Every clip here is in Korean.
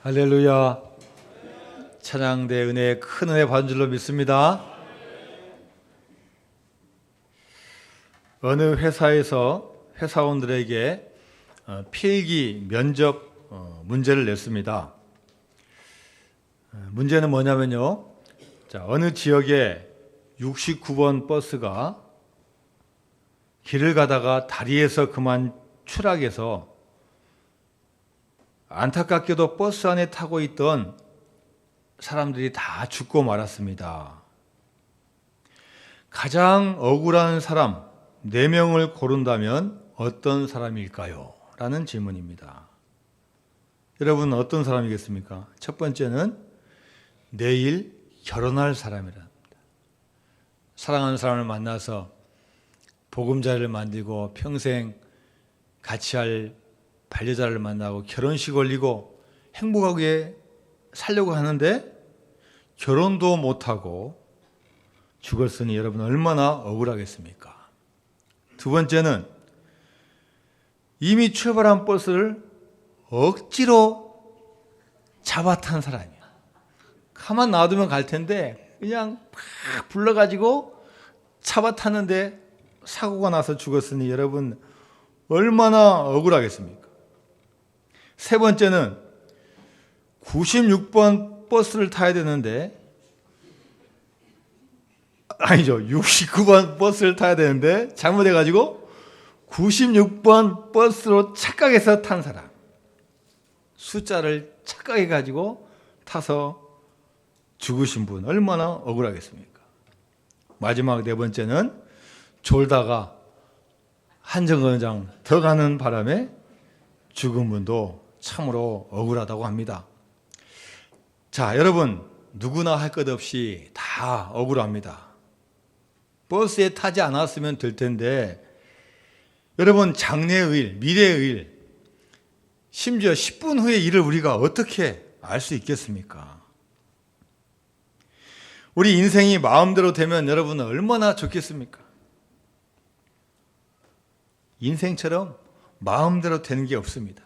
할렐루야. 찬양대 은혜의 큰 은혜 받은 줄로 믿습니다. 어느 회사에서 회사원들에게 필기 면접 문제를 냈습니다. 문제는 뭐냐면요. 어느 지역에 69번 버스가 길을 가다가 다리에서 그만 추락해서 안타깝게도 버스 안에 타고 있던 사람들이 다 죽고 말았습니다. 가장 억울한 사람 4명을 고른다면 어떤 사람일까요? 라는 질문입니다. 여러분 어떤 사람이겠습니까? 첫 번째는 내일 결혼할 사람이랍니다. 사랑하는 사람을 만나서 보금자리를 만들고 평생 같이 할 반려자를 만나고 결혼식 올리고 행복하게 살려고 하는데 결혼도 못하고 죽었으니 여러분 얼마나 억울하겠습니까? 두 번째는 이미 출발한 버스를 억지로 잡아탄 사람이야. 가만 놔두면 갈 텐데 그냥 막 불러가지고 잡아탔는데 사고가 나서 죽었으니 여러분 얼마나 억울하겠습니까? 세 번째는 96번 버스를 타야 되는데 69번 버스를 타야 되는데 잘못해가지고 96번 버스로 착각해서 탄 사람. 숫자를 착각해가지고 타서 죽으신 분 얼마나 억울하겠습니까? 마지막 네 번째는 졸다가 한 정거장 더 가는 바람에 죽은 분도 참으로 억울하다고 합니다. 자, 여러분 누구나 할 것 없이 다 억울합니다. 버스에 타지 않았으면 될 텐데 여러분 장래의 일, 미래의 일, 심지어 10분 후의 일을 우리가 어떻게 알 수 있겠습니까? 우리 인생이 마음대로 되면 여러분은 얼마나 좋겠습니까? 인생처럼 마음대로 되는 게 없습니다.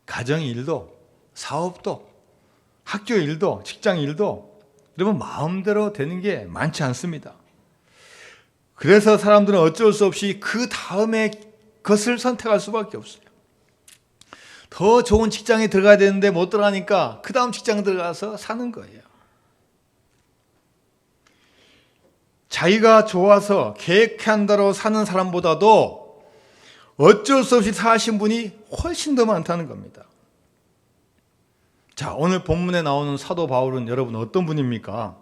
가정 일도, 사업도, 학교 일도, 직장 일도 여러분 마음대로 되는 게 많지 않습니다. 그래서 사람들은 어쩔 수 없이 그 다음에 것을 선택할 수밖에 없어요. 더 좋은 직장에 들어가야 되는데 못 들어가니까 그 다음 직장 들어가서 사는 거예요. 자기가 좋아서 계획한 대로 사는 사람보다도 어쩔 수 없이 사신 분이 훨씬 더 많다는 겁니다. 자, 오늘 본문에 나오는 사도 바울은 여러분 어떤 분입니까?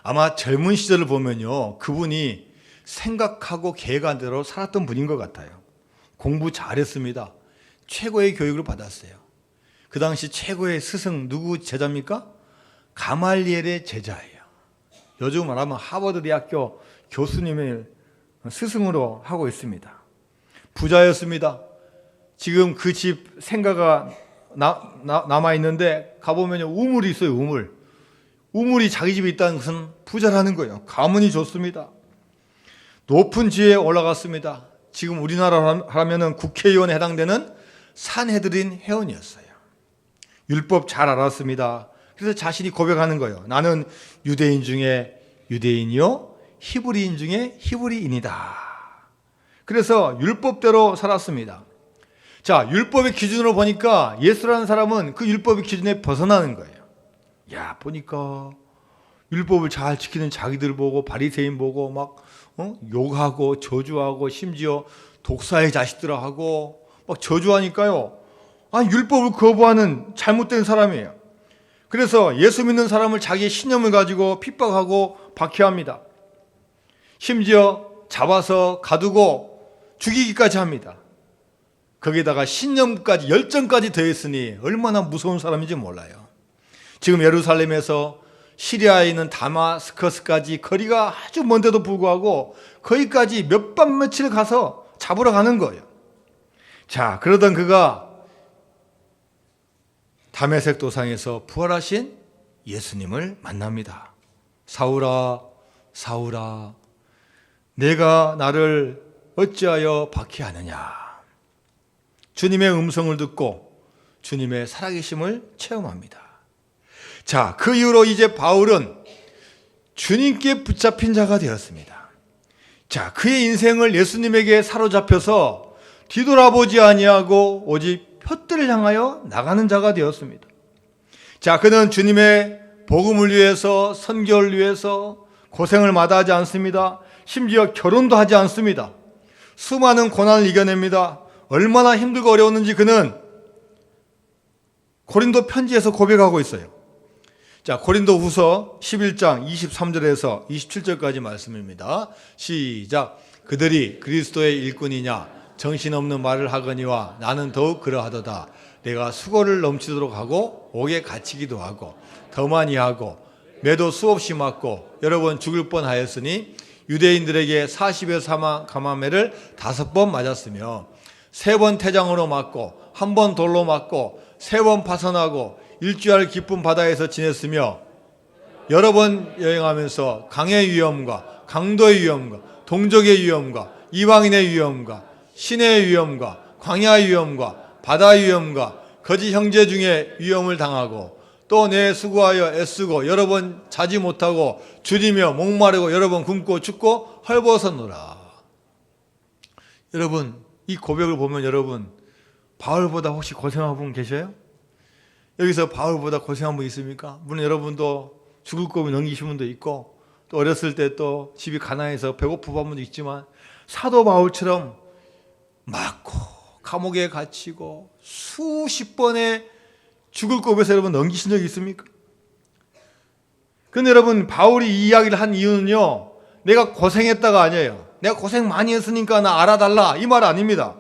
아마 젊은 시절을 보면요, 그분이 생각하고 계획한 대로 살았던 분인 것 같아요. 공부 잘했습니다. 최고의 교육을 받았어요. 그 당시 최고의 스승 누구 제자입니까? 가말리엘의 제자예요. 요즘 말하면 하버드 대학교 교수님을 스승으로 하고 있습니다. 부자였습니다. 지금 그 집 생가가 남아있는데 가보면 우물이 있어요. 우물이 자기 집에 있다는 것은 부자라는 거예요. 가문이 좋습니다. 높은 지위에 올라갔습니다. 지금 우리나라로 하면 국회의원에 해당되는 산헤드린 회원이었어요. 율법 잘 알았습니다. 그래서 자신이 고백하는 거예요. 나는 유대인 중에 유대인이요 히브리인 중에 히브리인이다. 그래서 율법대로 살았습니다. 자, 율법의 기준으로 보니까 예수라는 사람은 그 율법의 기준에 벗어나는 거예요. 야, 보니까 율법을 잘 지키는 자기들 보고 바리새인 보고 막 욕하고 저주하고 심지어 독사의 자식들을 하고 막 저주하니까요. 율법을 거부하는 잘못된 사람이에요. 그래서 예수 믿는 사람을 자기의 신념을 가지고 핍박하고 박해합니다. 심지어 잡아서 가두고 죽이기까지 합니다. 거기다가 신념까지 열정까지 더했으니 얼마나 무서운 사람인지 몰라요. 지금 예루살렘에서 시리아에 있는 다마스커스까지 거리가 아주 먼데도 불구하고 거기까지 몇 밤 며칠 가서 잡으러 가는 거예요. 자, 그러던 그가 다메섹 도상에서 부활하신 예수님을 만납니다. 사울아, 사울아, 내가 나를 어찌하여 박해하느냐. 주님의 음성을 듣고 주님의 살아계심을 체험합니다. 자, 그 이후로 이제 바울은 주님께 붙잡힌 자가 되었습니다. 자, 그의 인생을 예수님에게 사로잡혀서 뒤돌아보지 아니하고 오직 푯대를 향하여 나가는 자가 되었습니다. 자, 그는 주님의 복음을 위해서, 선교를 위해서 고생을 마다하지 않습니다. 심지어 결혼도 하지 않습니다. 수많은 고난을 이겨냅니다. 얼마나 힘들고 어려웠는지 그는 고린도 편지에서 고백하고 있어요. 자, 고린도 후서 11장 23절에서 27절까지 말씀입니다. 시작. 그들이 그리스도의 일꾼이냐 정신없는 말을 하거니와 나는 더욱 그러하도다. 내가 수고를 넘치도록 하고 옥에 갇히기도 하고 더 많이 하고 매도 수없이 맞고 여러 번 죽을 뻔하였으니 유대인들에게 40여 가마매를 5번 맞았으며 3번 태장으로 맞고 1번 돌로 맞고 3번 파선하고 일주할 깊은 바다에서 지냈으며 여러 번 여행하면서 강의 위험과 강도의 위험과 동족의 위험과 이방인의 위험과 신의 위험과 광야의 위험과 바다의 위험과 거짓 형제 중에 위험을 당하고 또 내 수고하여 애쓰고 여러 번 자지 못하고 줄이며 목마르고 여러 번 굶고 춥고 헐벗었노라. 여러분, 이 고백을 보면 여러분 바울보다 혹시 고생한 분 계셔요? 여기서 바울보다 고생한 분 있습니까? 물론 여러분도 죽을 고비 넘기신 분도 있고 또 어렸을 때 또 집이 가난해서 배고픈 분도 있지만 사도 바울처럼 맞고 감옥에 갇히고 수십 번의 죽을 고비에서 여러분 넘기신 적이 있습니까? 근데 여러분 바울이 이 이야기를 한 이유는요, 내가 고생했다가 아니에요. 내가 고생 많이 했으니까 나 알아달라 이 말 아닙니다.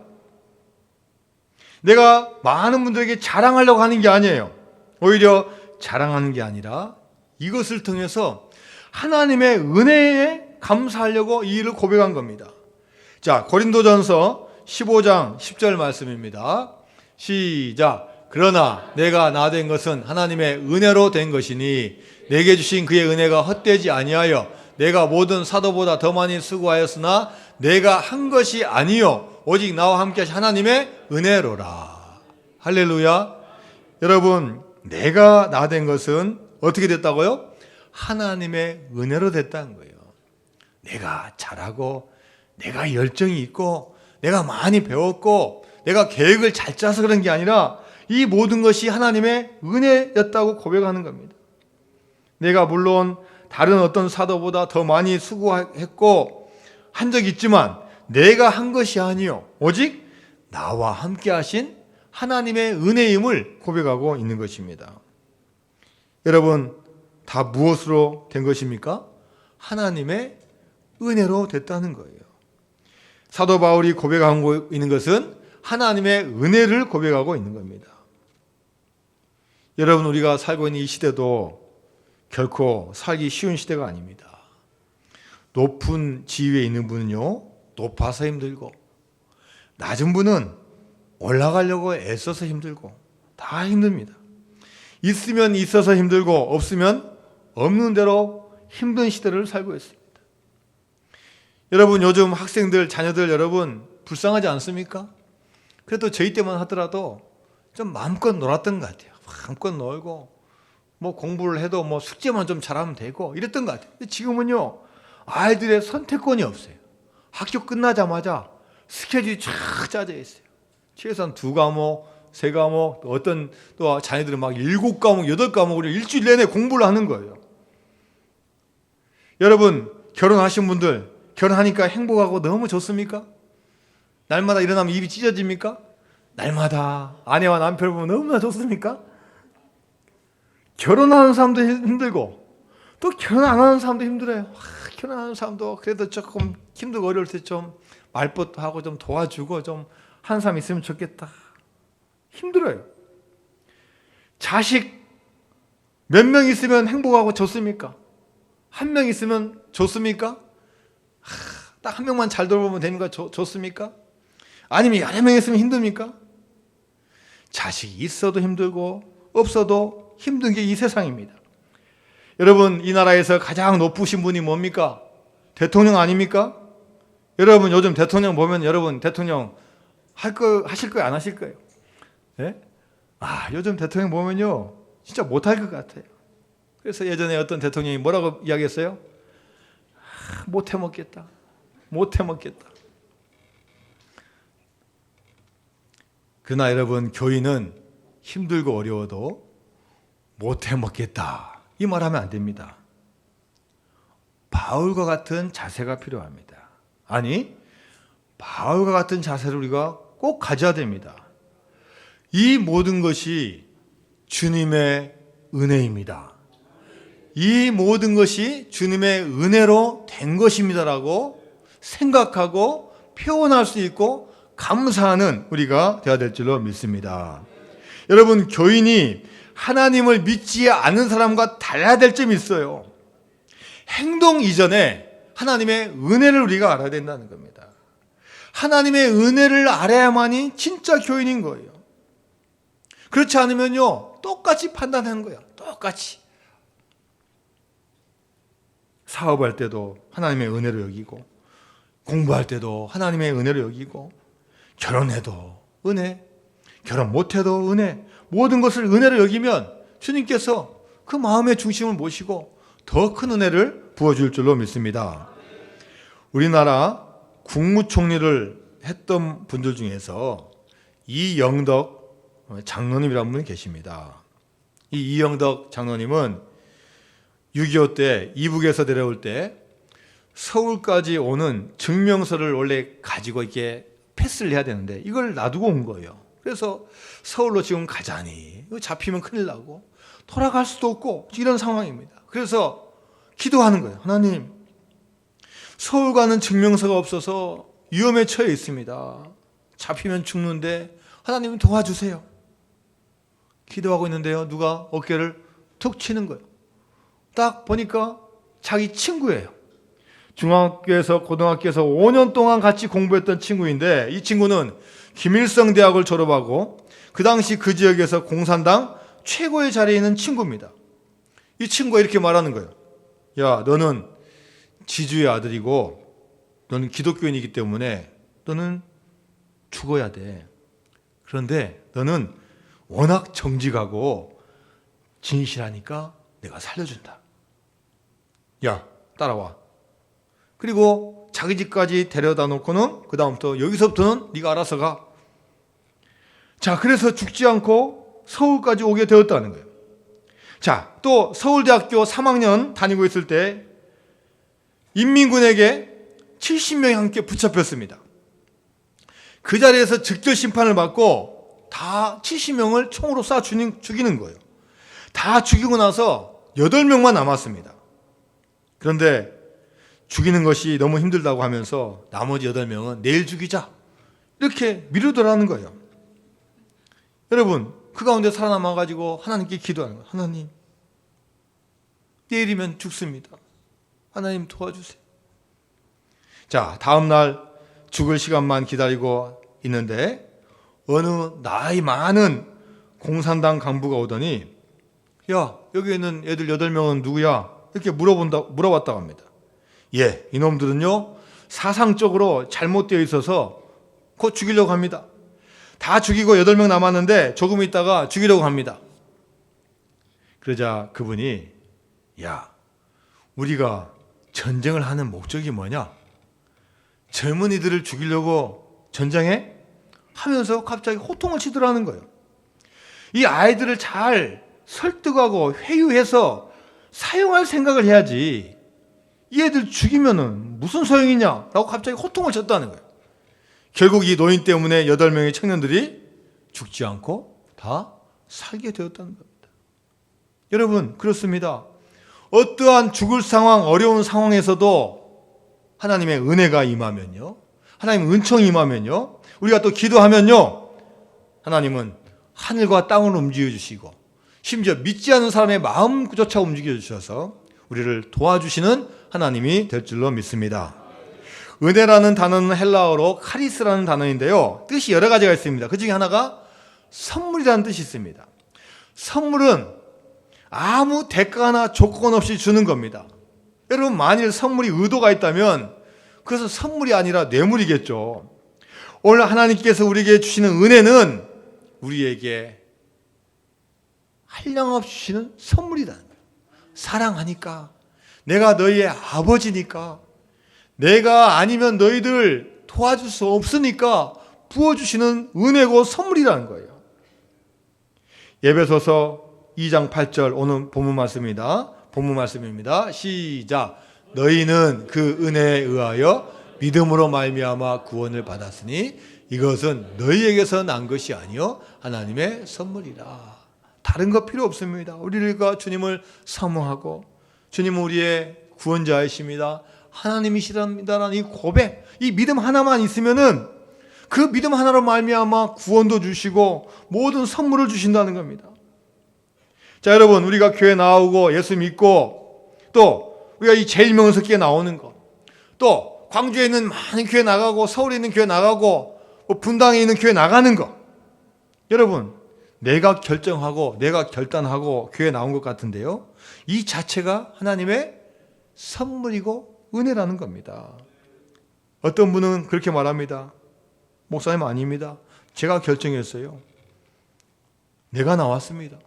내가 많은 분들에게 자랑하려고 하는 게 아니에요. 오히려 자랑하는 게 아니라 이것을 통해서 하나님의 은혜에 감사하려고 이 일을 고백한 겁니다. 자, 고린도전서 15장 10절 말씀입니다. 시작. 그러나 내가 나 된 것은 하나님의 은혜로 된 것이니 내게 주신 그의 은혜가 헛되지 아니하여 내가 모든 사도보다 더 많이 수고하였으나 내가 한 것이 아니요 오직 나와 함께 하신 하나님의 은혜로라. 할렐루야. 여러분, 내가 나 된 것은 어떻게 됐다고요? 하나님의 은혜로 됐다는 거예요. 내가 잘하고 내가 열정이 있고 내가 많이 배웠고 내가 계획을 잘 짜서 그런 게 아니라 이 모든 것이 하나님의 은혜였다고 고백하는 겁니다. 내가 물론 다른 어떤 사도보다 더 많이 수고했고 한 적이 있지만 내가 한 것이 아니요 오직 나와 함께 하신 하나님의 은혜임을 고백하고 있는 것입니다. 여러분, 다 무엇으로 된 것입니까? 하나님의 은혜로 됐다는 거예요. 사도 바울이 고백하고 있는 것은 하나님의 은혜를 고백하고 있는 겁니다. 여러분, 우리가 살고 있는 이 시대도 결코 살기 쉬운 시대가 아닙니다. 높은 지위에 있는 분은요, 높아서 힘들고, 낮은 분은 올라가려고 애써서 힘들고, 다 힘듭니다. 있으면 있어서 힘들고, 없으면 없는 대로 힘든 시대를 살고 있습니다. 여러분, 요즘 학생들, 자녀들 여러분 불쌍하지 않습니까? 그래도 저희 때만 하더라도 좀 마음껏 놀았던 것 같아요. 마음껏 놀고 뭐 공부를 해도 뭐 숙제만 좀 잘하면 되고 이랬던 것 같아요. 근데 지금은요, 아이들의 선택권이 없어요. 학교 끝나자마자 스케줄이 쫙 짜져 있어요. 최소한 2과목, 3과목, 어떤 또 자녀들은 막 7과목, 8과목으로 일주일 내내 공부를 하는 거예요. 여러분, 결혼하신 분들 결혼하니까 행복하고 너무 좋습니까? 날마다 일어나면 입이 찢어집니까? 날마다 아내와 남편을 보면 너무나 좋습니까? 결혼하는 사람도 힘들고 또 결혼 안 하는 사람도 힘들어요. 결혼하는 사람도 그래도 조금 힘들고 어려울 때 좀 말벗도 하고 좀 도와주고 좀 하는 사람 있으면 좋겠다. 힘들어요. 자식 몇 명 있으면 행복하고 좋습니까? 1명 있으면 좋습니까? 딱 1명만 잘 돌보면 되니까 좋습니까? 아니면 여러 명 있으면 힘듭니까? 자식이 있어도 힘들고 없어도 힘든 게 이 세상입니다. 여러분, 이 나라에서 가장 높으신 분이 뭡니까? 대통령 아닙니까? 여러분, 요즘 대통령 보면 여러분 대통령 하실 거예요? 안 하실 거예요? 네? 요즘 대통령 보면요, 진짜 못할 것 같아요. 그래서 예전에 어떤 대통령이 뭐라고 이야기했어요? 못해 먹겠다. 그러나 여러분, 교인은 힘들고 어려워도 못해 먹겠다, 이 말하면 안 됩니다. 바울과 같은 자세가 필요합니다. 아니, 바울과 같은 자세를 우리가 꼭 가져야 됩니다. 이 모든 것이 주님의 은혜입니다. 이 모든 것이 주님의 은혜로 된 것입니다라고 생각하고 표현할 수 있고 감사하는 우리가 되어야 될 줄로 믿습니다. 여러분, 교인이 하나님을 믿지 않는 사람과 달라야 될 점이 있어요. 행동 이전에 하나님의 은혜를 우리가 알아야 된다는 겁니다. 하나님의 은혜를 알아야만이 진짜 교인인 거예요. 그렇지 않으면요, 똑같이 판단하는 거예요. 똑같이. 사업할 때도 하나님의 은혜를 여기고, 공부할 때도 하나님의 은혜를 여기고, 결혼해도 은혜, 결혼 못해도 은혜, 모든 것을 은혜로 여기면 주님께서 그 마음의 중심을 모시고 더 큰 은혜를 부어줄 줄로 믿습니다. 우리나라 국무총리를 했던 분들 중에서 이영덕 장로님이라는 분이 계십니다. 이 이영덕 장로님은 6.25 때 이북에서 내려올 때 서울까지 오는 증명서를 원래 가지고 이렇게 패스를 해야 되는데 이걸 놔두고 온 거예요. 그래서 서울로 지금 가자니 잡히면 큰일 나고 돌아갈 수도 없고 이런 상황입니다. 그래서 기도하는 거예요. 하나님, 서울 가는 증명서가 없어서 위험에 처해 있습니다. 잡히면 죽는데 하나님 도와주세요. 기도하고 있는데요, 누가 어깨를 툭 치는 거예요. 딱 보니까 자기 친구예요. 중학교에서 고등학교에서 5년 동안 같이 공부했던 친구인데, 이 친구는 김일성 대학을 졸업하고 그 당시 그 지역에서 공산당 최고의 자리에 있는 친구입니다. 이 친구가 이렇게 말하는 거예요. 야, 너는 지주의 아들이고 너는 기독교인이기 때문에 너는 죽어야 돼. 그런데 너는 워낙 정직하고 진실하니까 내가 살려준다. 야, 따라와. 그리고 자기 집까지 데려다 놓고는 그 다음부터 여기서부터는 네가 알아서 가. 자, 그래서 죽지 않고 서울까지 오게 되었다는 거예요. 자, 또 서울대학교 3학년 다니고 있을 때 인민군에게 70명이 함께 붙잡혔습니다. 그 자리에서 즉결 심판을 받고 다 70명을 총으로 쏴 죽이는 거예요. 다 죽이고 나서 8명만 남았습니다. 그런데 죽이는 것이 너무 힘들다고 하면서 나머지 8명은 내일 죽이자, 이렇게 미루더라는 거예요. 여러분, 그 가운데 살아남아가지고 하나님께 기도하는 거예요. 하나님, 내일이면 죽습니다. 하나님 도와주세요. 자, 다음날 죽을 시간만 기다리고 있는데 어느 나이 많은 공산당 간부가 오더니, 야, 여기 있는 애들 8명은 누구야? 이렇게 물어봤다고 합니다. 예, 이놈들은요, 사상적으로 잘못되어 있어서 곧 죽이려고 합니다. 다 죽이고 8명 남았는데 조금 있다가 죽이려고 합니다. 그러자 그분이, 야, 우리가 전쟁을 하는 목적이 뭐냐? 젊은이들을 죽이려고 전쟁해? 하면서 갑자기 호통을 치더라는 거예요. 이 아이들을 잘 설득하고 회유해서 사용할 생각을 해야지, 이 애들 죽이면은 무슨 소용이냐? 라고 갑자기 호통을 쳤다는 거예요. 결국 이 노인 때문에 8명의 청년들이 죽지 않고 다 살게 되었다는 겁니다. 여러분, 그렇습니다. 어떠한 죽을 상황, 어려운 상황에서도 하나님의 은혜가 임하면요, 하나님의 은총이 임하면요, 우리가 또 기도하면요, 하나님은 하늘과 땅을 움직여 주시고 심지어 믿지 않는 사람의 마음조차 움직여 주셔서 우리를 도와주시는 하나님이 될 줄로 믿습니다. 은혜라는 단어는 헬라어로 카리스라는 단어인데요, 뜻이 여러 가지가 있습니다. 그 중에 하나가 선물이라는 뜻이 있습니다. 선물은 아무 대가나 조건 없이 주는 겁니다. 여러분, 만일 선물이 의도가 있다면 그것은 선물이 아니라 뇌물이겠죠. 오늘 하나님께서 우리에게 주시는 은혜는 우리에게 한량없이 주시는 선물이라는 거예요. 사랑하니까, 내가 너희의 아버지니까, 내가 아니면 너희들 도와줄 수 없으니까 부어주시는 은혜고 선물이라는 거예요. 에베소서 2장 8절 오늘 본문 말씀입니다. 시작. 너희는 그 은혜에 의하여 믿음으로 말미암아 구원을 받았으니 이것은 너희에게서 난 것이 아니요 하나님의 선물이라. 다른 거 필요 없습니다. 우리가 주님을 사모하고 주님은 우리의 구원자이십니다, 하나님이시랍니다라는 이 고백, 이 믿음 하나만 있으면은 그 믿음 하나로 말미암아 구원도 주시고 모든 선물을 주신다는 겁니다. 자, 여러분, 우리가 교회 나오고 예수 믿고 또 우리가 이 제일명석기에 나오는 거, 또 광주에 있는 많은 교회 나가고 서울에 있는 교회 나가고 분당에 있는 교회 나가는 거, 여러분, 내가 결정하고 내가 결단하고 교회 나온 것 같은데요, 이 자체가 하나님의 선물이고 은혜라는 겁니다. 어떤 분은 그렇게 말합니다. 목사님, 아닙니다. 제가 결정했어요. 내가 나왔습니다.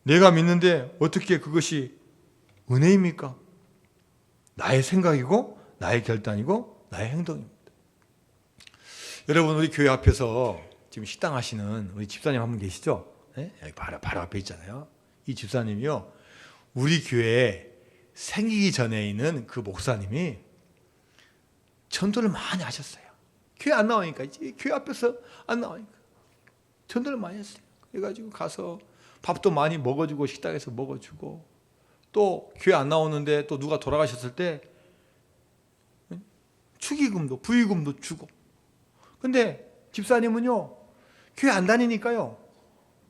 내가 믿는데 어떻게 그것이 은혜입니까? 나의 생각이고 나의 결단이고 나의 행동입니다. 여러분, 우리 교회 앞에서 지금 식당 하시는 우리 집사님 한 분 계시죠? 네? 여기 바로 앞에 있잖아요. 이 집사님이요, 우리 교회에 생기기 전에 있는 그 목사님이 전도를 많이 하셨어요. 교회 안 나오니까, 이제 교회 앞에서 안 나오니까 전도를 많이 했어요. 그래가지고 가서 밥도 많이 먹어주고 식당에서 먹어주고, 또 교회 안 나오는데 또 누가 돌아가셨을 때 축의금도 부의금도 주고. 근데 집사님은요, 교회 안 다니니까요,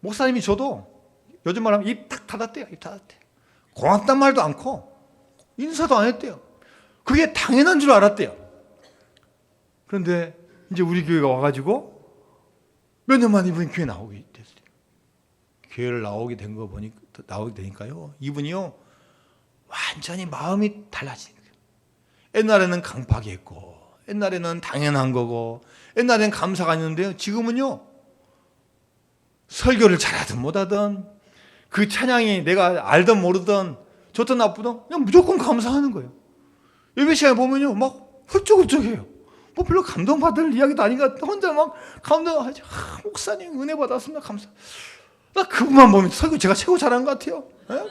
목사님이 줘도 요즘 말하면 입 탁 닫았대요. 입 닫았대요. 고맙단 말도 않고 인사도 안 했대요. 그게 당연한 줄 알았대요. 그런데 이제 우리 교회가 와가지고 몇 년 만에 이분이 교회 나오게 됐어요. 교회를 나오게 된 거 보니까, 나오게 되니까요, 이분이요 완전히 마음이 달라지는 거예요. 옛날에는 강박했고, 옛날에는 당연한 거고, 옛날에는 감사가 있는데요, 지금은요, 설교를 잘하든 못하든 그 찬양이 내가 알든 모르든 좋든 나쁘든 그냥 무조건 감사하는 거예요. 예배 시간에 보면요, 막 훌쩍훌쩍해요. 뭐 별로 감동받을 이야기도 아니니까 혼자 막 감동하지. 목사님 은혜 받았습니다, 감사. 나 그분만 보면 설교 제가 최고 잘한 것 같아요. 예?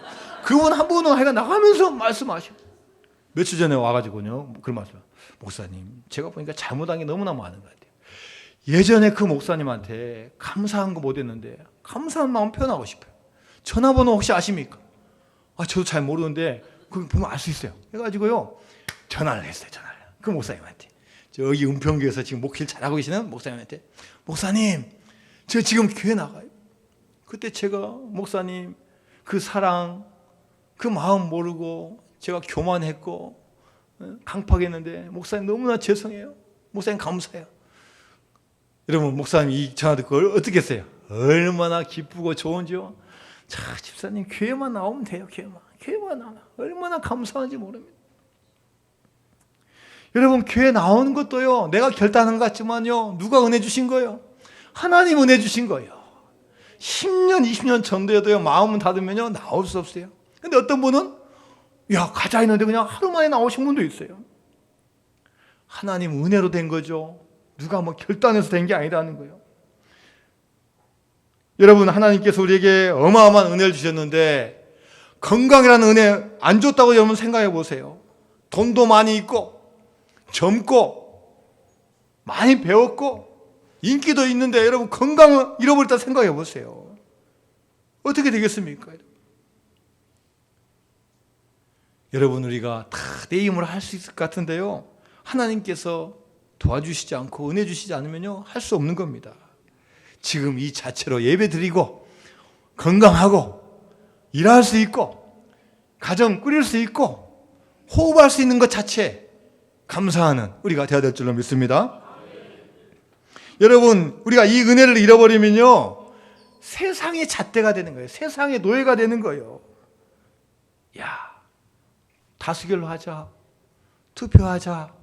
그분 한 분은 하여간 나가면서 말씀하셔. 며칠 전에 와가지고요, 그런 말씀. 목사님, 제가 보니까 잘못한 게 너무나 많은 것 같아요. 예전에 그 목사님한테 감사한 거 못했는데 감사한 마음 표현하고 싶어요. 전화번호 혹시 아십니까? 저도 잘 모르는데 그거 보면 알 수 있어요. 해가지고요, 전화를 했어요. 그 목사님한테. 저기 은평교에서 지금 목회를 잘하고 계시는 목사님한테, 목사님, 저 지금 교회 나가요. 그때 제가 목사님 그 사랑, 그 마음 모르고 제가 교만했고 강팍했는데 목사님 너무나 죄송해요. 목사님 감사해요. 여러분, 목사님 이 전화 듣고 어떻게 했어요? 얼마나 기쁘고 좋은지요. 자, 집사님 교회만 나오면 돼요. 교회만 나오면 얼마나 감사한지 모릅니다. 여러분, 교회 나오는 것도요, 내가 결단한 것 같지만요, 누가 은혜 주신 거예요? 하나님 은혜 주신 거예요. 10년 20년 전도해도요, 마음은 닫으면요 나올 수 없어요. 근데 어떤 분은 야, 가자 했는데 그냥 하루 만에 나오신 분도 있어요. 하나님 은혜로 된 거죠. 누가 뭐 결단해서 된 게 아니라는 거예요. 여러분, 하나님께서 우리에게 어마어마한 은혜를 주셨는데 건강이라는 은혜 안 줬다고 여러분 생각해 보세요. 돈도 많이 있고 젊고 많이 배웠고 인기도 있는데 여러분, 건강을 잃어버렸다 생각해 보세요. 어떻게 되겠습니까? 여러분, 우리가 다 내 힘으로 할 수 있을 것 같은데요, 하나님께서 도와주시지 않고 은혜 주시지 않으면요 할 수 없는 겁니다. 지금 이 자체로 예배 드리고 건강하고 일할 수 있고 가정 꾸릴 수 있고 호흡할 수 있는 것 자체 감사하는 우리가 되어야 될 줄로 믿습니다. 여러분, 우리가 이 은혜를 잃어버리면요 세상의 잣대가 되는 거예요. 세상의 노예가 되는 거예요. 야, 다수결로 하자, 투표하자,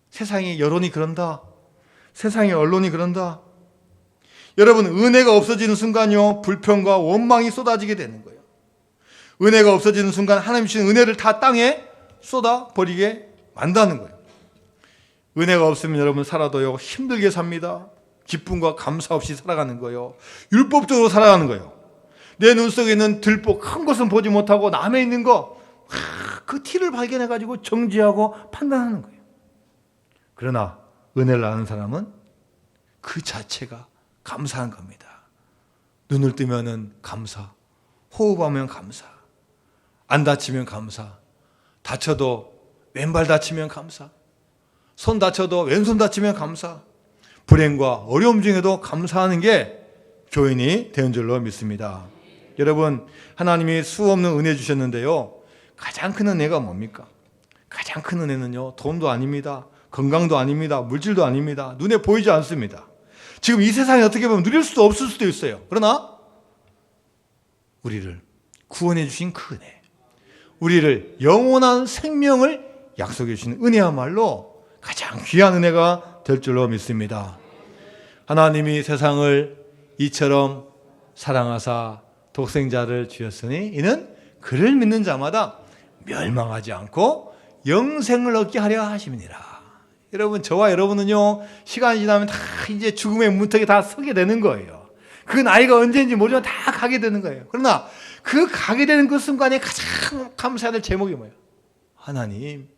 세상의 여론이 그런다, 세상의 언론이 그런다. 여러분, 은혜가 없어지는 순간요, 불평과 원망이 쏟아지게 되는 거예요. 은혜가 없어지는 순간 하나님 주신 은혜를 다 땅에 쏟아버리게 만드는 거예요. 은혜가 없으면 여러분 살아도요, 힘들게 삽니다. 기쁨과 감사 없이 살아가는 거예요. 율법적으로 살아가는 거예요. 내 눈 속에 있는 들보 큰 것은 보지 못하고 남에 있는 거, 그 티를 발견해가지고 정지하고 판단하는 거예요. 그러나 은혜를 아는 사람은 그 자체가 감사한 겁니다. 눈을 뜨면은 감사, 호흡하면 감사, 안 다치면 감사, 다쳐도 왼발 다치면 감사, 손 다쳐도 왼손 다치면 감사, 불행과 어려움 중에도 감사하는 게 교인이 되는 줄로 믿습니다. 여러분, 하나님이 수없는 은혜 주셨는데요, 가장 큰 은혜가 뭡니까? 가장 큰 은혜는요, 돈도 아닙니다. 건강도 아닙니다. 물질도 아닙니다. 눈에 보이지 않습니다. 지금 이 세상에 어떻게 보면 누릴 수도 없을 수도 있어요. 그러나 우리를 구원해 주신 그 은혜, 우리를 영원한 생명을 약속해 주신 은혜야말로 가장 귀한 은혜가 될 줄로 믿습니다. 하나님이 세상을 이처럼 사랑하사 독생자를 주셨으니 이는 그를 믿는 자마다 멸망하지 않고 영생을 얻게 하려 하심이니라. 여러분, 저와 여러분은요, 시간이 지나면 다 이제 죽음의 문턱에 다 서게 되는 거예요. 그 나이가 언제인지 모르지만 다 가게 되는 거예요. 그러나 그 가게 되는 그 순간에 가장 감사해야 될 제목이 뭐예요? 하나님,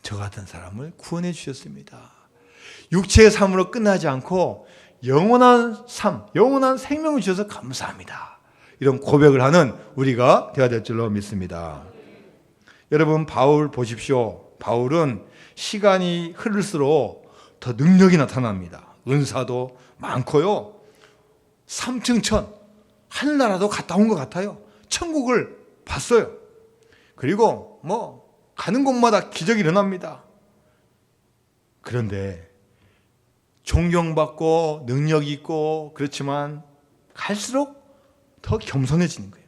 저 같은 사람을 구원해 주셨습니다. 육체의 삶으로 끝나지 않고 영원한 삶, 영원한 생명을 주셔서 감사합니다. 이런 고백을 하는 우리가 되어야 될 줄로 믿습니다. 여러분, 바울 보십시오. 바울은 시간이 흐를수록 더 능력이 나타납니다. 은사도 많고요, 3층 천, 하늘나라도 갔다 온 것 같아요. 천국을 봤어요. 그리고 가는 곳마다 기적이 일어납니다. 그런데 존경받고 능력이 있고 그렇지만 갈수록 더 겸손해지는 거예요.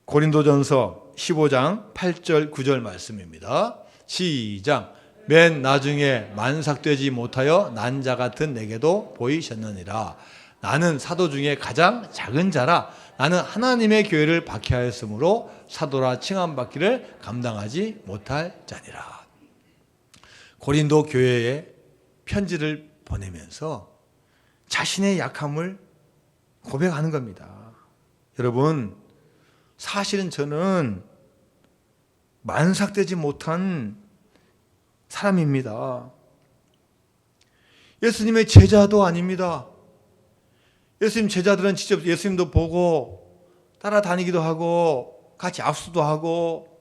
고린도전서 15장 8절 9절 말씀입니다. 시작. 맨 나중에 만삭되지 못하여 난 자 같은 내게도 보이셨느니라. 나는 사도 중에 가장 작은 자라. 나는 하나님의 교회를 박해하였으므로 사도라 칭함받기를 감당하지 못할 자니라. 고린도 교회에 편지를 보내면서 자신의 약함을 고백하는 겁니다. 여러분, 사실은 저는 만삭되지 못한 사람입니다. 예수님의 제자도 아닙니다. 예수님 제자들은 직접 예수님도 보고 따라다니기도 하고 같이 압수도 하고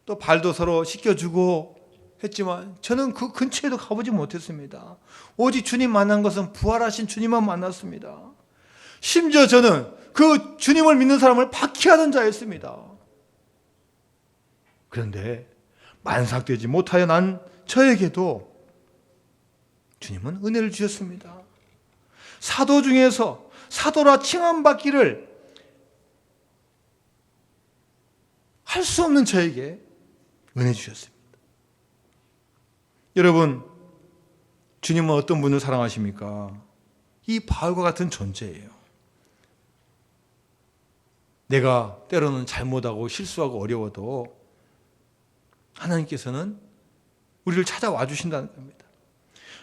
또 발도 서로 씻겨주고 했지만 저는 그 근처에도 가보지 못했습니다. 오직 주님 만난 것은 부활하신 주님만 만났습니다. 심지어 저는 그 주님을 믿는 사람을 박해하던 자였습니다. 그런데 만삭되지 못하여 난 저에게도 주님은 은혜를 주셨습니다. 사도 중에서 사도라 칭함받기를 할 수 없는 저에게 은혜 주셨습니다. 여러분, 주님은 어떤 분을 사랑하십니까? 이 바울과 같은 존재예요. 내가 때로는 잘못하고 실수하고 어려워도 하나님께서는 우리를 찾아와 주신다는 겁니다.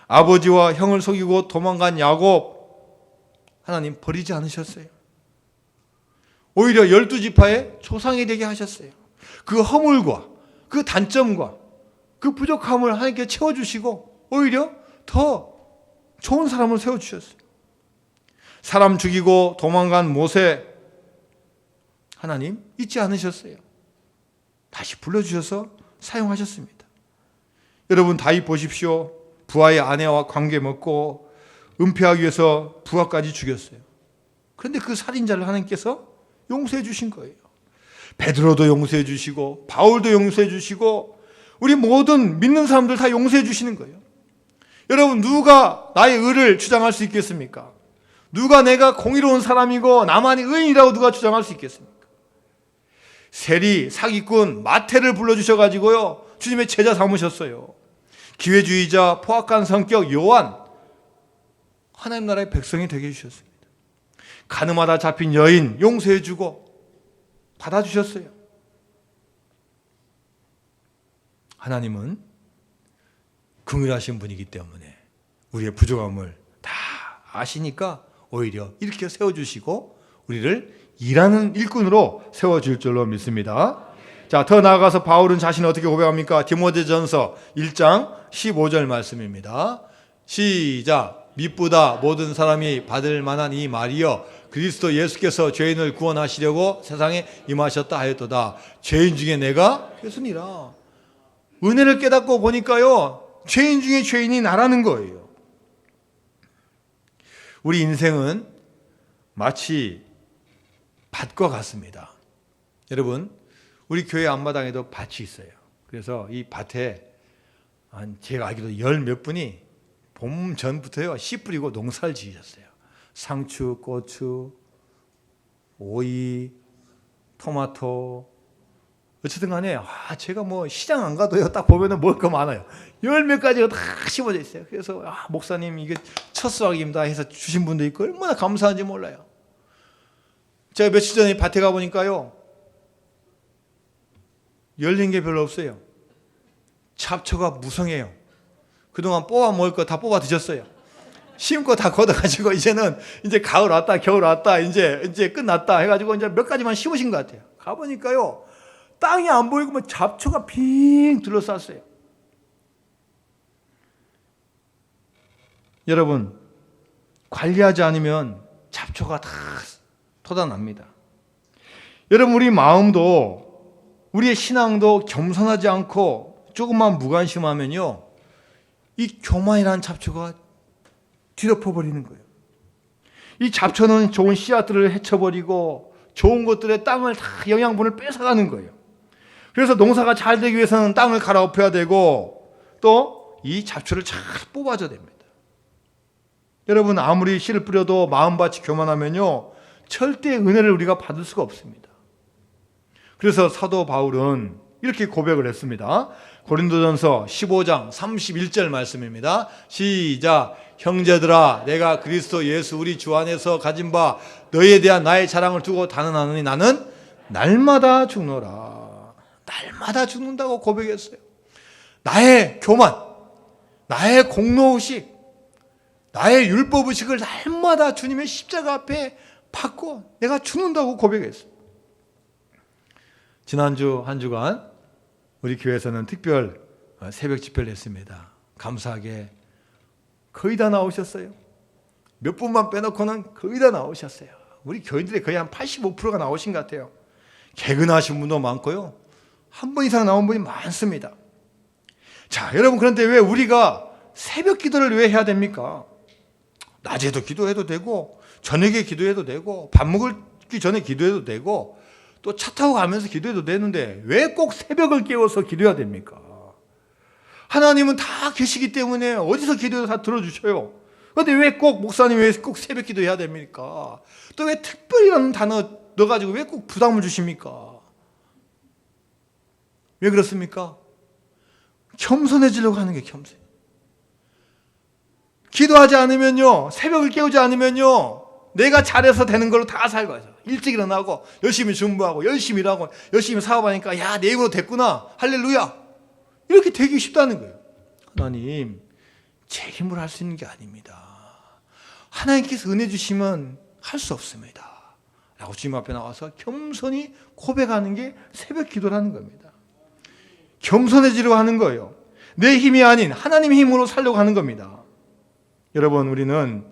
아버지와 형을 속이고 도망간 야곱, 하나님 버리지 않으셨어요. 오히려 12지파의 조상이 되게 하셨어요. 그 허물과 그 단점과 그 부족함을 하나님께 채워주시고 오히려 더 좋은 사람을 세워주셨어요. 사람 죽이고 도망간 모세, 하나님 잊지 않으셨어요. 다시 불러주셔서 사용하셨습니다. 여러분, 다윗 보십시오. 부하의 아내와 관계 맺고 은폐하기 위해서 부하까지 죽였어요. 그런데 그 살인자를 하나님께서 용서해 주신 거예요. 베드로도 용서해 주시고 바울도 용서해 주시고 우리 모든 믿는 사람들 다 용서해 주시는 거예요. 여러분, 누가 나의 의를 주장할 수 있겠습니까? 누가 내가 공의로운 사람이고 나만이 의인이라고 누가 주장할 수 있겠습니까? 세리, 사기꾼, 마태를 불러주셔가지고요, 주님의 제자 삼으셨어요. 기회주의자, 포악한 성격 요한, 하나님 나라의 백성이 되게 해주셨습니다. 가늠하다 잡힌 여인 용서해주고 받아주셨어요. 하나님은 긍휼하신 분이기 때문에 우리의 부족함을 다 아시니까 오히려 이렇게 세워주시고 우리를 일하는 일꾼으로 세워줄 줄로 믿습니다. 자, 더 나아가서 바울은 자신을 어떻게 고백합니까? 디모데전서 1장 15절 말씀입니다. 시작. 미쁘다 모든 사람이 받을 만한 이 말이여 그리스도 예수께서 죄인을 구원하시려고 세상에 임하셨다 하였도다. 죄인 중에 내가 예수니라. 은혜를 깨닫고 보니까요, 죄인 중에 죄인이 나라는 거예요. 우리 인생은 마치 밭과 같습니다. 여러분, 우리 교회 앞마당에도 밭이 있어요. 그래서 이 밭에 제가 알기로 열 몇 분이 봄 전부터요 씨 뿌리고 농사를 지으셨어요. 상추, 고추, 오이, 토마토. 어쨌든 간에 제가 뭐 시장 안 가도요 딱 보면은 먹을 거 많아요. 열 몇 가지가 다 심어져 있어요. 그래서 목사님 이게 첫 수확입니다 해서 주신 분도 있고 얼마나 감사한지 몰라요. 제가 며칠 전에 밭에 가보니까요 열린 게 별로 없어요. 잡초가 무성해요. 그동안 뽑아 먹을 거 다 뽑아 드셨어요. 심고 다 걷어가지고 이제는 이제 가을 왔다 겨울 왔다 이제 끝났다 해가지고 이제 몇 가지만 심으신 것 같아요. 가보니까요 땅이 안 보이고 뭐 잡초가 빙 둘러쌌어요. 여러분, 관리하지 않으면 잡초가 다 쏟아납니다. 여러분, 우리 마음도 우리의 신앙도 겸손하지 않고 조금만 무관심하면요 이 교만이라는 잡초가 뒤덮어버리는 거예요. 이 잡초는 좋은 씨앗들을 해쳐버리고 좋은 것들의 땅을 다 영양분을 뺏어가는 거예요. 그래서 농사가 잘 되기 위해서는 땅을 갈아엎어야 되고 또 이 잡초를 잘 뽑아줘야 됩니다. 여러분, 아무리 씨를 뿌려도 마음밭이 교만하면요 절대 은혜를 우리가 받을 수가 없습니다. 그래서 사도 바울은 이렇게 고백을 했습니다. 고린도전서 15장 31절 말씀입니다. 시작. 형제들아, 내가 그리스도 예수 우리 주 안에서 가진 바 너희에 대한 나의 자랑을 두고 단언하노니 나는 날마다 죽노라. 날마다 죽는다고 고백했어요. 나의 교만, 나의 공로의식, 나의 율법의식을 날마다 주님의 십자가 앞에 받고 내가 죽는다고 고백했어요. 지난주 한 주간 우리 교회에서는 특별 새벽 집회를 했습니다. 감사하게 거의 다 나오셨어요. 몇 분만 빼놓고는 거의 다 나오셨어요. 우리 교인들의 거의 한 85%가 나오신 것 같아요. 개근하신 분도 많고요. 한 번 이상 나온 분이 많습니다. 자, 여러분, 그런데 왜 우리가 새벽 기도를 왜 해야 됩니까? 낮에도 기도해도 되고 저녁에 기도해도 되고 밥 먹기 전에 기도해도 되고 또 차 타고 가면서 기도해도 되는데 왜 꼭 새벽을 깨워서 기도해야 됩니까? 하나님은 다 계시기 때문에 어디서 기도해도 다 들어주셔요. 그런데 왜 꼭 목사님 왜 꼭 새벽 기도해야 됩니까? 또 왜 특별이라는 단어 넣어가지고 왜 꼭 부담을 주십니까? 왜 그렇습니까? 겸손해지려고 하는 게 겸손. 기도하지 않으면요, 새벽을 깨우지 않으면요, 내가 잘해서 되는 걸로 다 살고 있어요. 일찍 일어나고 열심히 준비하고 열심히 일하고 열심히 사업하니까 야, 내 입으로 됐구나, 할렐루야, 이렇게 되기 쉽다는 거예요. 하나님, 제 힘으로 할 수 있는 게 아닙니다. 하나님께서 은혜 주시면 할 수 없습니다 라고 주님 앞에 나와서 겸손히 고백하는 게 새벽 기도라는 겁니다. 겸손해지려고 하는 거예요. 내 힘이 아닌 하나님의 힘으로 살려고 하는 겁니다. 여러분, 우리는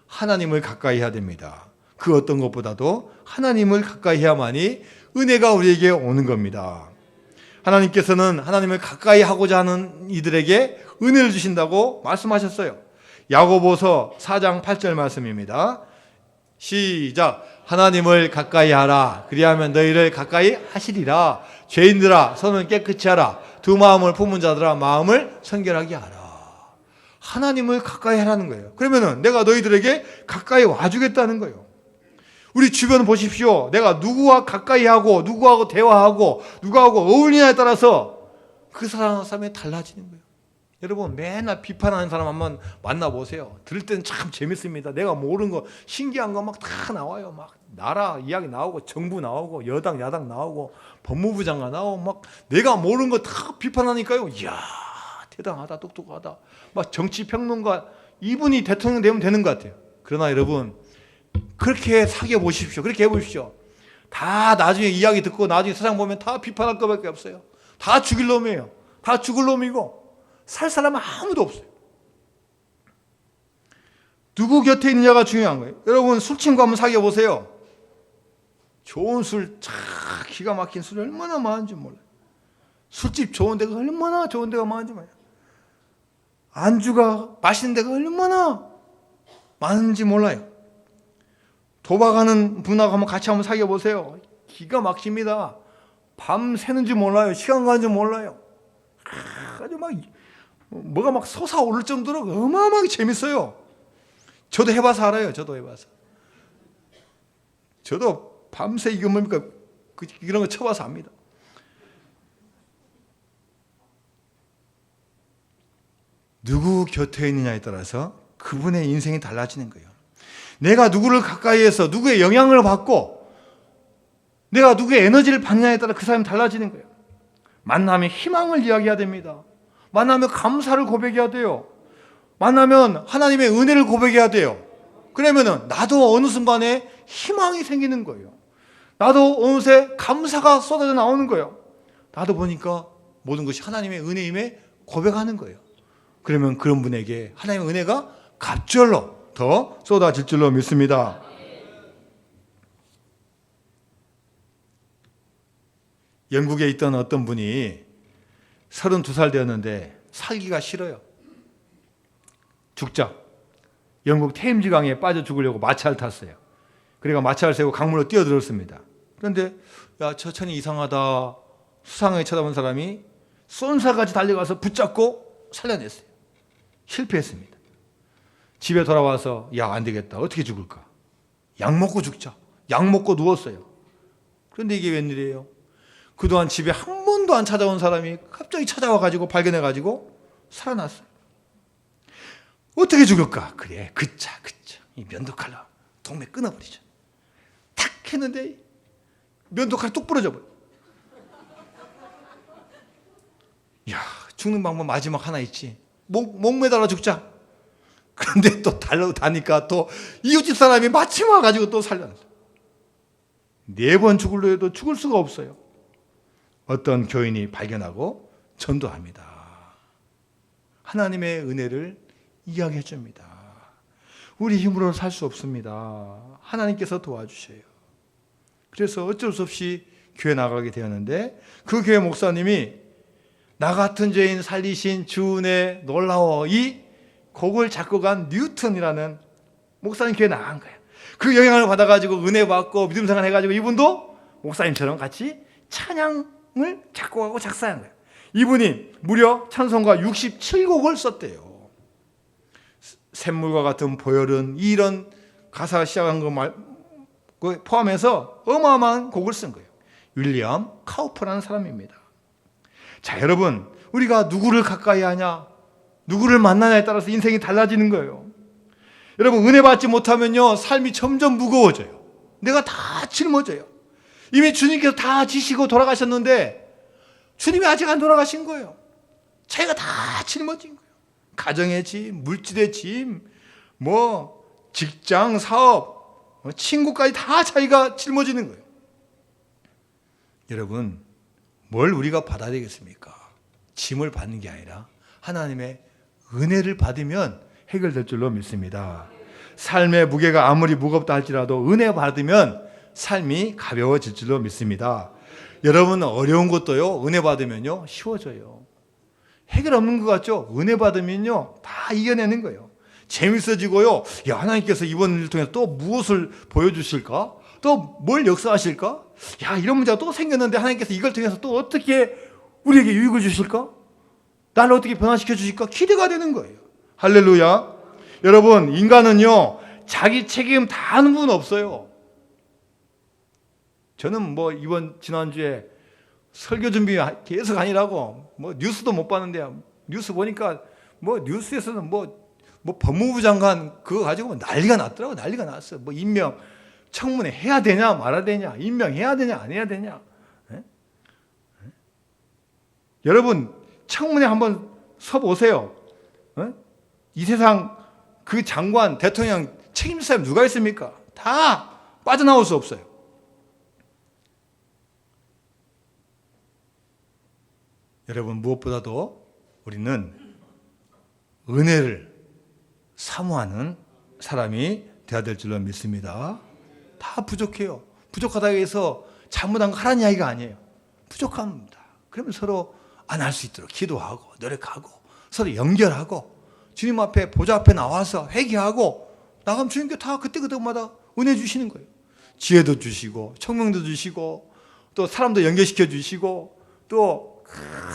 하나님을 가까이 해야 됩니다. 그 어떤 것보다도 하나님을 가까이 해야만이 은혜가 우리에게 오는 겁니다. 하나님께서는 하나님을 가까이 하고자 하는 이들에게 은혜를 주신다고 말씀하셨어요. 야고보서 4장 8절 말씀입니다. 시작. 하나님을 가까이 하라. 그리하면 너희를 가까이 하시리라. 죄인들아, 손을 깨끗이 하라. 두 마음을 품은 자들아, 마음을 청결하게 하라. 하나님을 가까이 하라는 거예요. 그러면은 내가 너희들에게 가까이 와주겠다는 거예요. 우리 주변 보십시오. 내가 누구와 가까이 하고 누구하고 대화하고 누구하고 어울리냐에 따라서 그 사람의 달라지는 거예요. 여러분 맨날 비판하는 사람 한번 만나보세요. 들을 때는 참 재밌습니다. 내가 모르는 거 신기한 거 막 다 나와요. 막 나라 이야기 나오고 정부 나오고 여당 야당 나오고 법무부 장관 나오고 막 내가 모르는 거 다 비판하니까요. 이야 대단하다 똑똑하다. 막 정치평론가 이분이 대통령 되면 되는 것 같아요. 그러나 여러분 그렇게 사귀어 보십시오. 그렇게 해보십시오. 다 나중에 이야기 듣고 나중에 세상 보면 다 비판할 것밖에 없어요. 다 죽일 놈이에요. 다 죽을 놈이고 살 사람은 아무도 없어요. 누구 곁에 있느냐가 중요한 거예요. 여러분 술 친구 한번 사귀어 보세요. 좋은 술, 기가 막힌 술이 얼마나 많은지 몰라요. 술집 좋은 데가 얼마나 좋은 데가 많은지 몰라요. 안주가 맛있는 데가 얼마나 많은지 몰라요. 도박하는 분하고 한번 같이 한번 사귀어 보세요. 기가 막힙니다. 밤 새는지 몰라요. 시간 가는 줄 몰라요. 아주 막 뭐가 막 솟아오를 정도로 어마어마하게 재밌어요. 저도 해봐서 알아요. 저도 해봐서. 저도 밤새 이거 뭡니까 이런 거 쳐봐서 압니다. 누구 곁에 있느냐에 따라서 그분의 인생이 달라지는 거예요. 내가 누구를 가까이해서 누구의 영향을 받고 내가 누구의 에너지를 받느냐에 따라 그 사람이 달라지는 거예요. 만나면 희망을 이야기해야 됩니다. 만나면 감사를 고백해야 돼요. 만나면 하나님의 은혜를 고백해야 돼요. 그러면은 나도 어느 순간에 희망이 생기는 거예요. 나도 어느새 감사가 쏟아져 나오는 거예요. 나도 보니까 모든 것이 하나님의 은혜임에 고백하는 거예요. 그러면 그런 분에게 하나님의 은혜가 갑절로 더 쏟아질 줄로 믿습니다. 영국에 있던 어떤 분이 32살 되었는데 살기가 싫어요. 죽자. 영국 테임즈 강에 빠져 죽으려고 마차를 탔어요. 그러니까 마차를 세우고 강물로 뛰어들었습니다. 그런데 야 천천히 이상하다 수상하게 쳐다본 사람이 쏜살같이 달려가서 붙잡고 살려냈어요. 실패했습니다. 집에 돌아와서 야 안 되겠다. 어떻게 죽을까? 약 먹고 죽자. 약 먹고 누웠어요. 그런데 이게 웬일이에요? 그동안 집에 한 번도 안 찾아온 사람이 갑자기 찾아와가지고 발견해가지고 살아났어요. 어떻게 죽을까? 그래 그자 이 면도칼로 동맥 끊어버리죠. 탁 했는데 면도칼이 뚝 부러져 버려. 야 죽는 방법 마지막 하나 있지. 목 매달아 죽자. 그런데 또 다니까 또 이웃집 사람이 마침 와가지고 또 살려놨어요. 4번 죽으려 해도 죽을 수가 없어요. 어떤 교인이 발견하고 전도합니다. 하나님의 은혜를 이야기해 줍니다. 우리 힘으로는 살 수 없습니다. 하나님께서 도와주셔요. 그래서 어쩔 수 없이 교회 나가게 되었는데 그 교회 목사님이 나 같은 죄인 살리신 주 은혜 놀라워 이 곡을 작곡한 뉴턴이라는 목사님 교회 나간 거예요. 그 영향을 받아가지고 은혜 받고 믿음 생활 해가지고 이분도 목사님처럼 같이 찬양을 작곡하고 작사한 거예요. 이분이 무려 찬송가 67곡을 썼대요. 샘물과 같은 보혈은 이런 가사 시작한 거 포함해서 어마어마한 곡을 쓴 거예요. 윌리엄 카우퍼라는 사람입니다. 자, 여러분, 우리가 누구를 가까이 하냐, 누구를 만나냐에 따라서 인생이 달라지는 거예요. 여러분, 은혜 받지 못하면요, 삶이 점점 무거워져요. 내가 다 짊어져요. 이미 주님께서 다 지시고 돌아가셨는데 주님이 아직 안 돌아가신 거예요. 자기가 다 짊어진 거예요. 가정의 짐, 물질의 짐, 직장, 사업, 친구까지 다 자기가 짊어지는 거예요. 여러분, 뭘 우리가 받아야 되겠습니까? 짐을 받는 게 아니라 하나님의 은혜를 받으면 해결될 줄로 믿습니다. 삶의 무게가 아무리 무겁다 할지라도 은혜 받으면 삶이 가벼워질 줄로 믿습니다. 여러분, 어려운 것도요, 은혜 받으면요, 쉬워져요. 해결 없는 것 같죠? 은혜 받으면요, 다 이겨내는 거예요. 재밌어지고요, 야, 하나님께서 이번 일을 통해서 또 무엇을 보여주실까? 또 뭘 역사하실까? 야, 이런 문제가 또 생겼는데 하나님께서 이걸 통해서 또 어떻게 우리에게 유익을 주실까? 나를 어떻게 변화시켜 주실까? 기대가 되는 거예요. 할렐루야. 여러분, 인간은요, 자기 책임 다 하는 분 없어요. 저는 지난주에 설교 준비 계속 아니라고 뉴스도 못 봤는데 뉴스 보니까 뭐 뉴스에서는 뭐 법무부 장관 그거 가지고 난리가 났더라고. 난리가 났어. 뭐 임명 청문회 해야 되냐 말아야 되냐, 임명해야 되냐 안 해야 되냐. 여러분 청문회 한번 서보세요. 이 세상 그 장관, 대통령 책임질 사람 누가 있습니까? 다 빠져나올 수 없어요. 여러분 무엇보다도 우리는 은혜를 사모하는 사람이 되어야 될 줄로 믿습니다. 다 부족해요. 부족하다고 해서 잘못한 거 하라는 이야기가 아니에요. 부족합니다. 그러면 서로 안 할 수 있도록 기도하고 노력하고 서로 연결하고 주님 앞에 보좌 앞에 나와서 회개하고 나가면 주님께 다 그때그때마다 은혜 주시는 거예요. 지혜도 주시고 청명도 주시고 또 사람도 연결시켜 주시고 또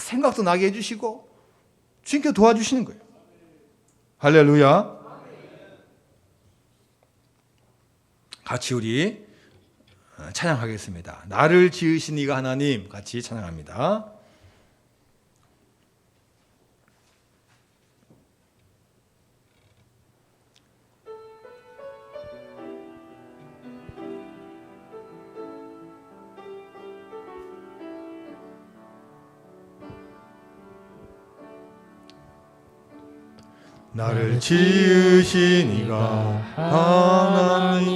생각도 나게 해주시고 주님께 도와주시는 거예요. 할렐루야. 같이 우리 찬양하겠습니다. 나를 지으신 이가 하나님, 같이 찬양합니다. 나를 지으신 이가 하나님,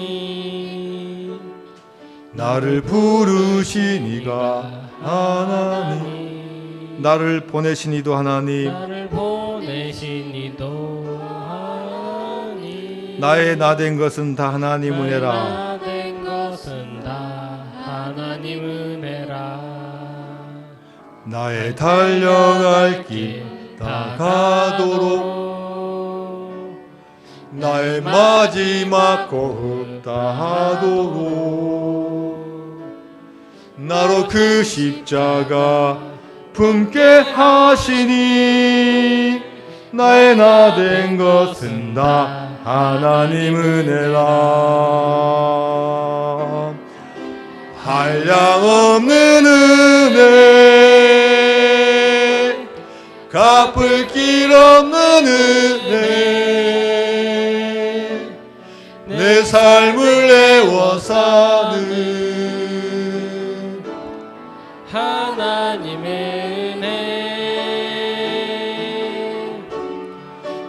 나를 부르신 이가 하나님, 나를 보내신 이도 하나님, 나를 보내신 이도 하나님, 나의 나된 것은 다 하나님 은혜라, 나된 것은 다 하나님 은혜라. 나의 달려갈 길 다 가도록 나의 마지막 호흡 다하도록 나로 그 십자가 품게 하시니 나의 나된 것은 다 하나님 은혜라. 한량없는 은혜, 갚을 길 없는 은혜, 내 삶을 내워 사는 하나님의 은혜,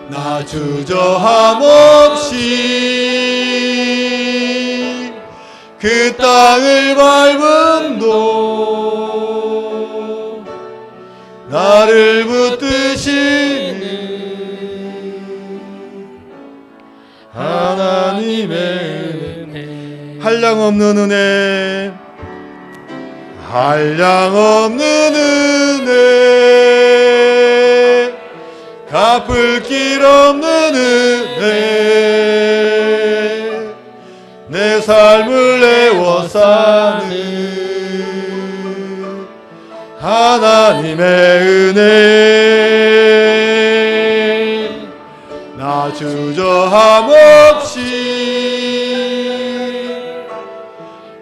나 주저함 없이 그 땅을 밟음도 나를 붙드시는 하나님의 은혜, 한량없는 은혜, 한량없는 은혜, 갚을 길 없는 은혜, 내 삶을 내워 사는 하나님의 은혜, 나 주저함 없이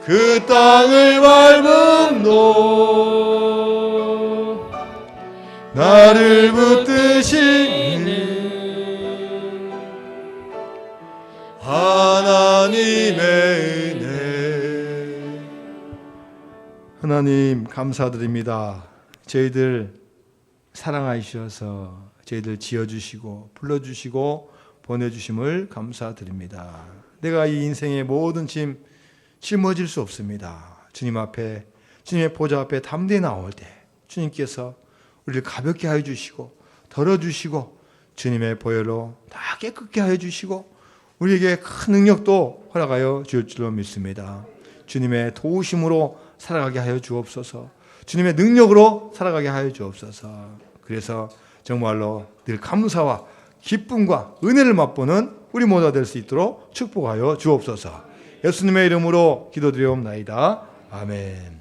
그 땅을 밟음도 나를 붙드시는 하나님의 은혜. 하나님 감사드립니다. 저희들 사랑하셔서 저희들 지어주시고 불러주시고 보내주심을 감사드립니다. 내가 이 인생의 모든 짐 짊어질 수 없습니다. 주님 앞에, 주님의 보좌 앞에 담대히 나올 때 주님께서 우리를 가볍게 하여 주시고 덜어주시고 주님의 보혈로 다 깨끗게 하여 주시고 우리에게 큰 능력도 허락하여 주실 줄로 믿습니다. 주님의 도우심으로 살아가게 하여 주옵소서. 주님의 능력으로 살아가게 하여 주옵소서. 그래서 정말로 늘 감사와 기쁨과 은혜를 맛보는 우리 모두가 될 수 있도록 축복하여 주옵소서. 예수님의 이름으로 기도드리옵나이다. 아멘.